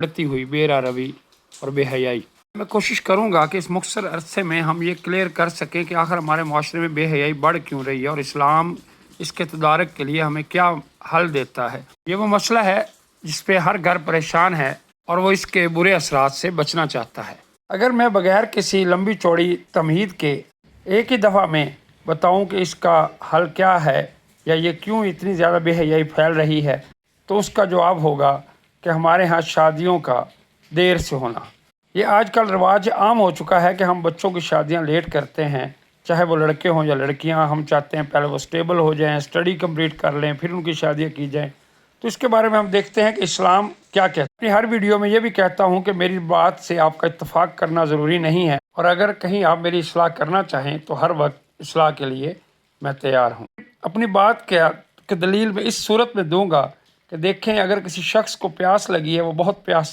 बढ़ती हुई बेरारवी और बेहयाई। मैं कोशिश करूँगा कि इस मुख्तसर अरसे में हम ये क्लियर कर सकें कि आखिर हमारे माशरे में बेहयाई बढ़ क्यों रही है और इस्लाम इसके तदारक के लिए हमें क्या हल देता है। ये वो मसला है जिस पे हर घर परेशान है और वो इसके बुरे असरात से बचना चाहता है। अगर मैं बगैर किसी लंबी चौड़ी तमहीद के एक ही दफ़ा में बताऊं कि इसका हल क्या है या ये क्यों इतनी ज़्यादा बेहयाई फैल रही है, तो उसका जवाब होगा कि हमारे यहाँ शादियों का देर से होना। ये आजकल रिवाज आम हो चुका है कि हम बच्चों की शादियां लेट करते हैं, चाहे वो लड़के हों या लड़कियां। हम चाहते हैं पहले वो स्टेबल हो जाएं, स्टडी कंप्लीट कर लें, फिर उनकी शादियां की जाएं। तो इसके बारे में हम देखते हैं कि इस्लाम क्या कहता है। अपनी हर वीडियो में ये भी कहता हूँ कि मेरी बात से आपका इत्तेफाक करना ज़रूरी नहीं है, और अगर कहीं आप मेरी इस्लाह करना चाहें तो हर वक्त इस्लाह के लिए मैं तैयार हूँ। अपनी बात के दलील में इस सूरत में दूंगा कि देखें, अगर किसी शख्स को प्यास लगी है, वो बहुत प्यास